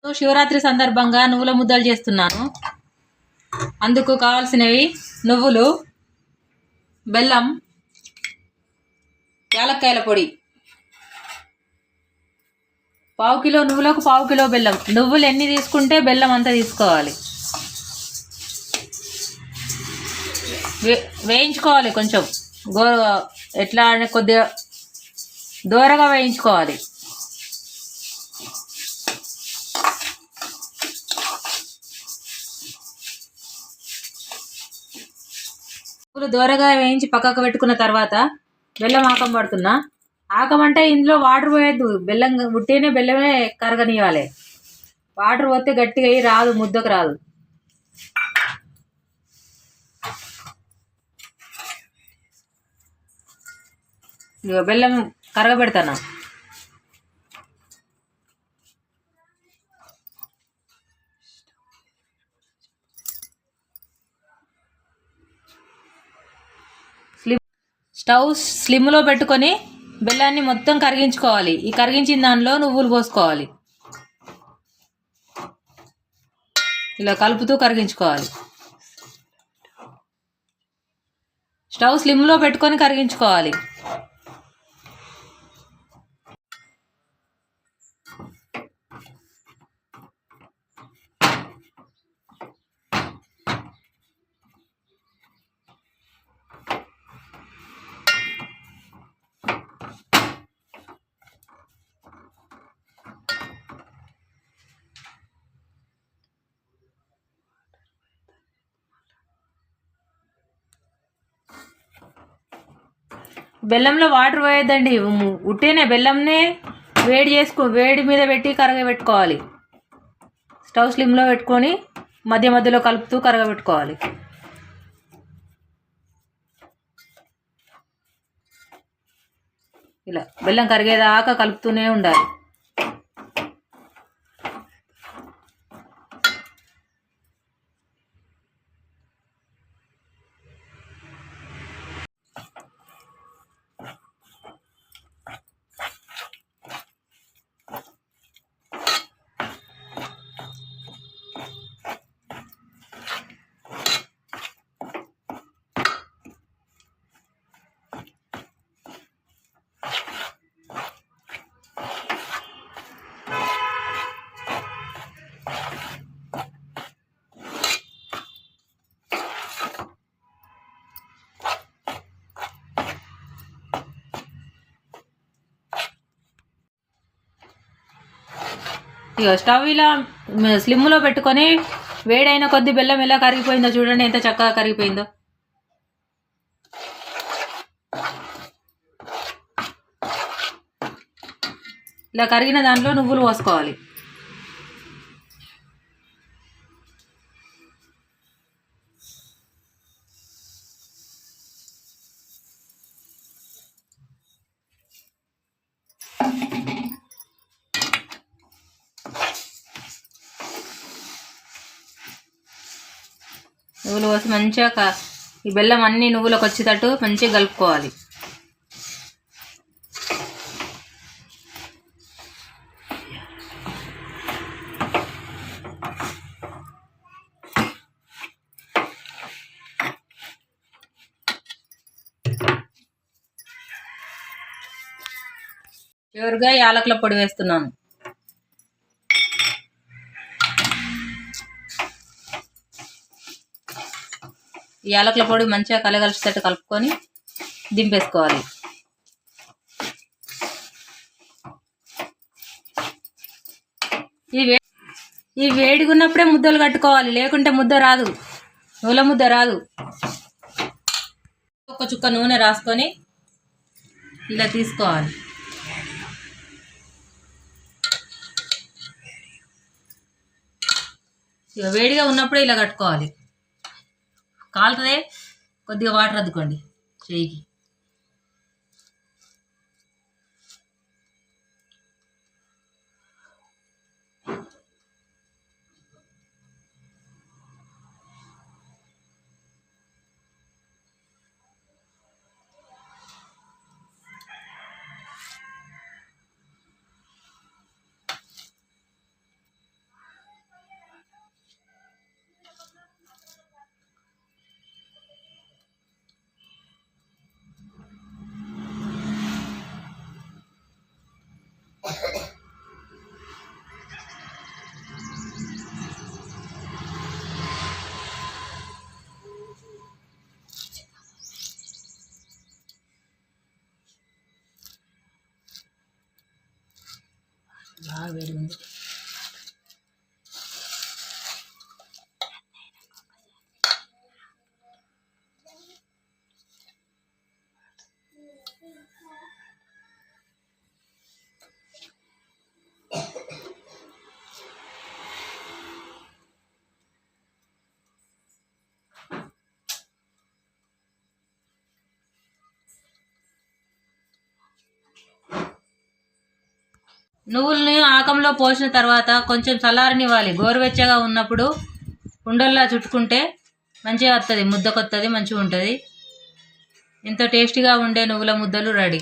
శివరాత్రి సందర్భంగా నువ్వుల ముద్దలు చేస్తున్నాను. అందుకు కావాల్సినవి నువ్వులు, బెల్లం, యాలక్కాయల పొడి. 1/2 కిలో నువ్వులకు 1/2 కిలో బెల్లం. నువ్వులు ఎన్ని తీసుకుంటే బెల్లం అంతా తీసుకోవాలి. వేయించుకోవాలి కొంచెం ఎట్లా కొద్దిగా దూరగా వేయించుకోవాలి. దూరగా వేయించి పక్కకు పెట్టుకున్న తర్వాత బెల్లం ఆకం పడుతున్నా. ఆకం అంటే ఇందులో వాటర్ పోయద్దు, బెల్లం ఉట్టినే బెల్లమే కరగనివ్వాలి. వాటర్ పోతే గట్టిగా రాదు, ముద్దకు రాదు. ఇక బెల్లం కరగబెడతాను. స్టవ్ స్లిమ్లో పెట్టుకొని బెల్లాన్ని మొత్తం కరిగించుకోవాలి. ఈ కరిగించిన దానిలో నువ్వులు పోసుకోవాలి. ఇలా కలుపుతూ కరిగించుకోవాలి. స్టవ్ స్లిమ్లో పెట్టుకొని కరిగించుకోవాలి. బెల్లంలో వాటర్ పోయొద్దండి, ఉట్టేనే బెల్లంనే వేడి మీద పెట్టి కరగబెట్టుకోవాలి. స్టవ్ స్లిమ్లో పెట్టుకొని మధ్య మధ్యలో కలుపుతూ కరగబెట్టుకోవాలి. ఇలా బెల్లం కరిగేదాకా కలుపుతూనే ఉండాలి. ఇక స్టవ్ ఇలా స్లిమ్లో పెట్టుకొని వేడైన కొద్ది బెల్లం ఎలా కరిగిపోయిందో చూడండి, ఎంత చక్కగా కరిగిపోయిందో. ఇలా కరిగిన దాంట్లో నువ్వులు పోసుకోవాలి. నువ్వులు పోసి మంచిగా ఈ బెల్లం అన్ని నువ్వులకు వచ్చేటట్టు మంచిగా కలుపుకోవాలి. చివరిగా యాలకుల పొడి వేస్తున్నాను. ఈ యాలకుల పొడి మంచిగా కలగలిసేటట్టు కలుపుకొని దింపేసుకోవాలి. ఈ వేడిగా ఉన్నప్పుడే ముద్దలు కట్టుకోవాలి, లేకుంటే ముద్ద రాదు, నువ్వుల ముద్ద రాదు. ఒక చుక్క నూనె రాసుకొని ఇలా తీసుకోవాలి. ఇక వేడిగా ఉన్నప్పుడే ఇలా కట్టుకోవాలి. కాలుతుంది, కొద్దిగా వాటర్ అద్దుకోండి చెయ్యికి. బాగా వేడిగుంది. నువ్వుల్ని ఆకంలో పోసిన తర్వాత కొంచెం చల్లారనివ్వాలి. గోరువెచ్చగా ఉన్నప్పుడు ఉండల్లా చుట్టుకుంటే మంచిగా వస్తుంది, ముద్దకొత్తది, మంచిగా ఉంటుంది. ఎంతో టేస్టీగా ఉండే నువ్వుల ముద్దలు రెడీ.